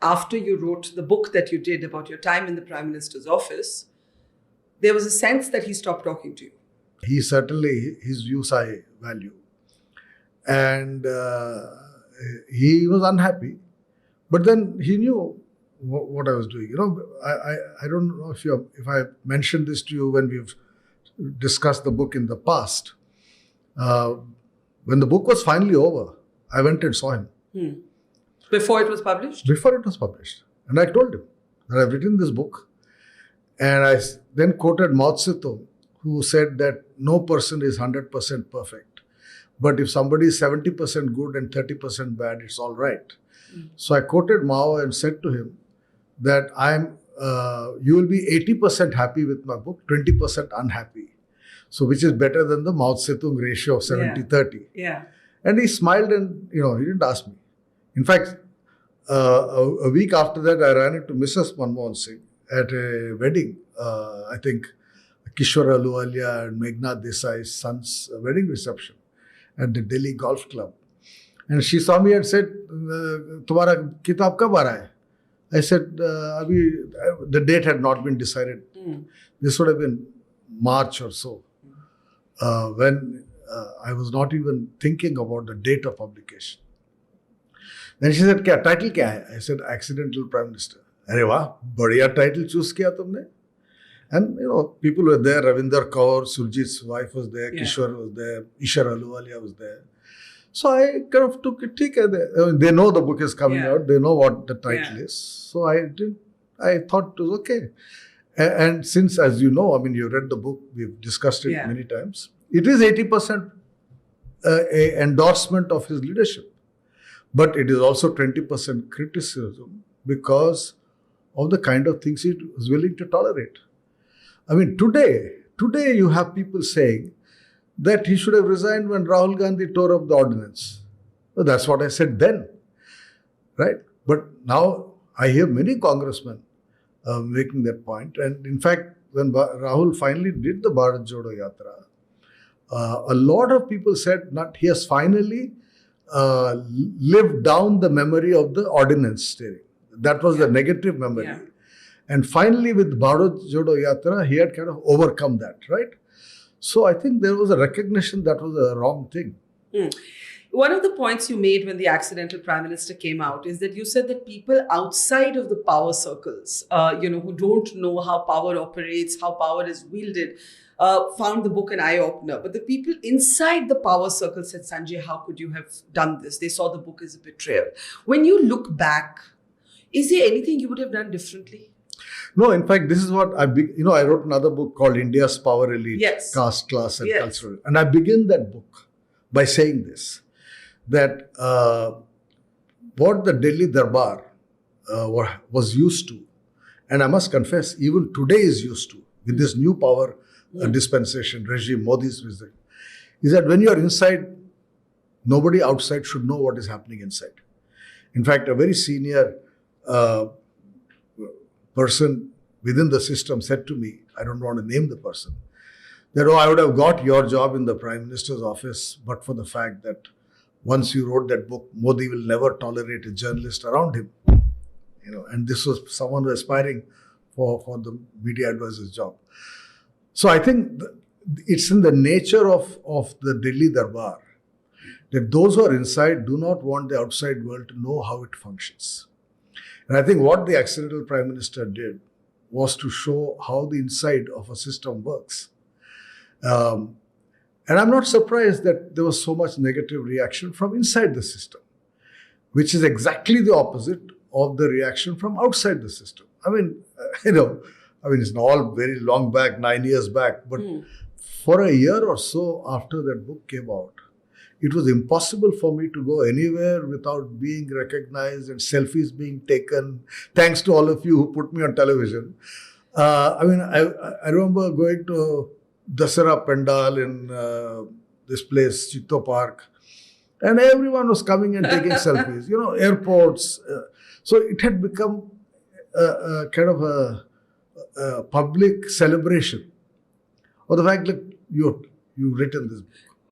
after you wrote the book that you did about your time in the Prime Minister's office, there was a sense that he stopped talking to you. He certainly, his views I value. And he was unhappy. But then he knew what I was doing. I don't know if I mentioned this to you when we've discussed the book in the past. When the book was finally over, I went and saw him. Before it was published? Before it was published. And I told him that I've written this book. And I then quoted Mao Zedong, who said that no person is 100% perfect. But if somebody is 70% good and 30% bad, it's all right. So I quoted Mao and said to him that you will be 80% happy with my book, 20% unhappy. So which is better than the Mao Zedong ratio of 70-30. Yeah. And he smiled and, he didn't ask me. In fact, a week after that, I ran into Mrs. Manmohan Singh at a wedding. I think Kishore Aluwalia and Meghna Desai's son's wedding reception at the Delhi Golf Club. And she saw me and said, "Tumhara kitab kab aa raha hai?" I said, the date had not been decided. This would have been March or so, when I was not even thinking about the date of publication. Then she said, title kya hai? I said, Accidental Prime Minister. Arey wah, badhiya title choose kiya tumne. And, people were there. Ravinder Kaur, Surjit's wife was there. Yeah. Kishore was there. Ishar Aluwalia was there. So I kind of took it. They know the book is coming out. They know what the title is. So I thought it was okay. And since, as you know, you read the book, we've discussed it many times. It is 80% a endorsement of his leadership. But it is also 20% criticism because of the kind of things he was willing to tolerate. Today you have people saying that he should have resigned when Rahul Gandhi tore up the ordinance. Well, that's what I said then, right? But now I hear many congressmen making that point. And in fact, when Rahul finally did the Bharat Jodo Yatra, a lot of people said that he has finally lived down the memory of the ordinance steering. That was the negative memory. Yeah. And finally, with Bharat Jodo Yatra, he had kind of overcome that, right? So I think there was a recognition that was a wrong thing. One of the points you made when the Accidental Prime Minister came out is that you said that people outside of the power circles, who don't know how power operates, how power is wielded, found the book an eye-opener. But the people inside the power circle said, Sanjay, how could you have done this? They saw the book as a betrayal. When you look back, is there anything you would have done differently? No, in fact, this is what I wrote another book called India's Power Elite, Caste, Class and Cultural. And I begin that book by saying this, that what the Delhi Darbar was used to, and I must confess, even today is used to, with this new power dispensation regime, Modi's regime, is that when you are inside, nobody outside should know what is happening inside. In fact, a very senior person within the system said to me, I don't want to name the person, that, I would have got your job in the Prime Minister's office, but for the fact that once you wrote that book, Modi will never tolerate a journalist around him. And this was someone who was aspiring for the media advisor's job. So I think it's in the nature of the Delhi Darbar that those who are inside do not want the outside world to know how it functions. And I think what the Accidental Prime Minister did was to show how the inside of a system works. And I'm not surprised that there was so much negative reaction from inside the system, which is exactly the opposite of the reaction from outside the system. It's all very long back, 9 years back, but for a year or so after that book came out, it was impossible for me to go anywhere without being recognized and selfies being taken. Thanks to all of you who put me on television. I remember going to Dasara Pandal in this place, Chitto Park, and everyone was coming and taking selfies. Airports. So it had become kind of a public celebration of the fact that you've written this book.